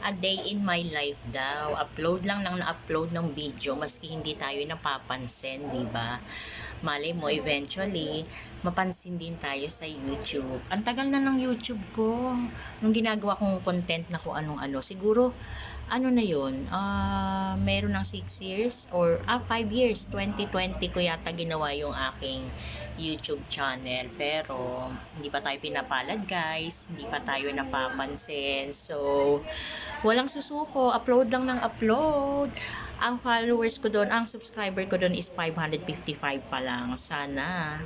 A day in my life daw. Upload lang ng na-upload ng video maski hindi tayo napapansin, di ba? Malay mo, eventually, mapansin din tayo sa YouTube. Ang tagal na ng YouTube ko. Nung ginagawa kong content na kung anong-ano. Siguro, ano na yun? Meron ng 6 years or 5 years. 2020 ko yata ginawa yung aking YouTube channel. Pero, hindi pa tayo pinapalad, guys. Hindi pa tayo napapansin. So, walang susuko, upload lang ng upload. Ang followers ko doon, ang subscriber ko doon is 555 pa lang. Sana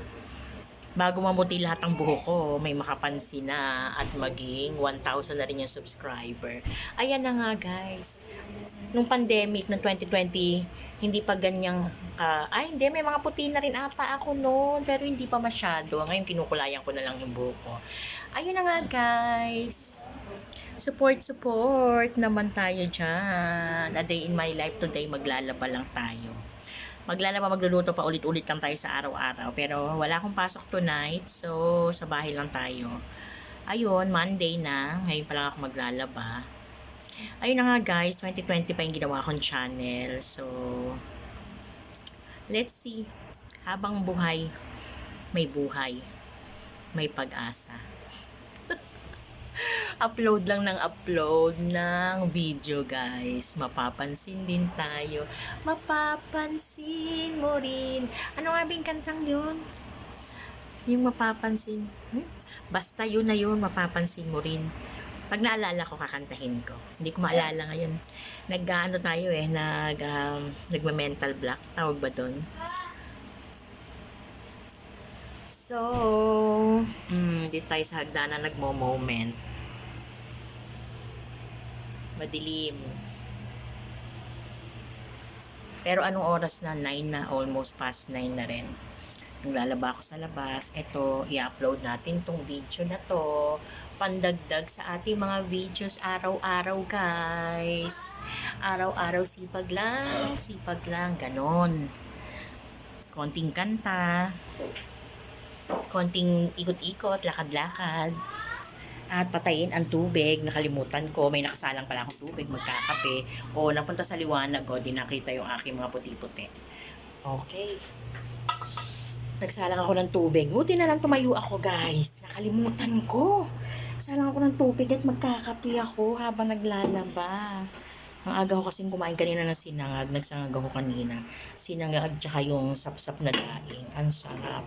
bago mamuti lahat ng buhok ko, may makapansin na at maging 1,000 na rin yung subscriber. Ayan na nga guys. Nung pandemic, noong 2020, hindi pa ganyang, hindi, may mga puti na rin ata ako noon, pero hindi pa masyado. Ngayon, kinukulayan ko na lang yung buhok ko. Ayun na nga guys. Support naman tayo dyan. A day in my life today, maglalaba lang tayo. Magluluto pa ulit-ulit lang tayo sa araw-araw. Pero wala akong pasok tonight, so sa bahay lang tayo. Ayun, Monday na. Ngayon pa lang ako maglalaba. Ayun na nga guys, 2020 pa yung ginawa kong channel. So, let's see. Habang buhay, may pag-asa. Upload lang ng upload ng video guys. Mapapansin din tayo. Mapapansin mo rin. Ano nga ba yung kantang yun? Yung mapapansin. Basta yun na yun, mapapansin mo rin. Pag naalala ko, kakantahin ko. Hindi ko maalala ngayon. Nag-ano tayo nagma-mental block. Tawag ba doon? So, dito tayo sa hagdanan nagmo-moment. Madilim. Pero anong oras na? 9 na, almost past 9 na rin. Naglalaba ako sa labas. Ito, i-upload natin tong video na to. Pandagdag sa ating mga videos araw-araw guys. Araw-araw sipag lang, ganon. Konting kanta, konting ikot-ikot, lakad-lakad. At patayin ang tubig, nakalimutan ko, may nakasalang pala akong tubig, magkakape, o napunta sa liwanag ko, di nakita yung aking mga puti-puti. Okay. Nagsalang ako ng tubig. Buti na lang tumayo ako guys. Nakalimutan ko. Nagsalang ako ng tubig at magkakape ako habang naglalaba. Ang aga ko kasing kumain kanina ng sinangag. Nagsangag ako kanina. Sinangag tsaka yung sapsap na daing. Ang sarap.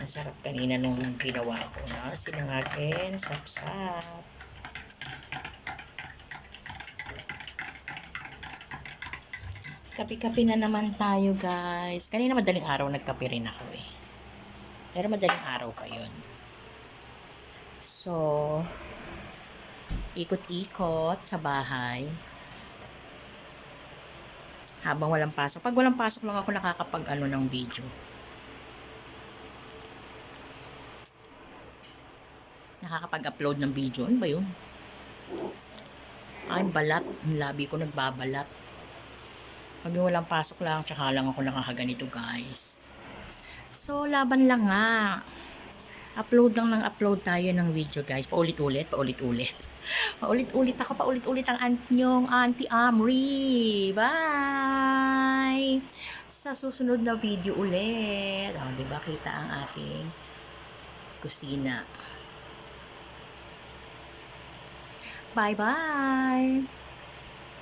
Ang sarap kanina nung ginawa ko na sinangagin, sapsap. Kape-kape na naman tayo guys. Kanina madaling araw nagkape rin ako eh. Pero madaling araw pa yun. So, ikot-ikot sa bahay. Habang walang pasok. Pag walang pasok lang ako nakakapag ng video. Nakakapag-upload ng video. Ano ba yun? Ay, balat. Ang labi ko nagbabalat. Pag walang pasok lang, tsaka lang ako nakakaganito guys. So, laban lang nga. Upload lang ng upload tayo ng video guys. Paulit-ulit. Paulit-ulit ang Auntie Amri. Bye! Sa susunod na video ulit. Diba kita ang ating kusina. Bye-bye!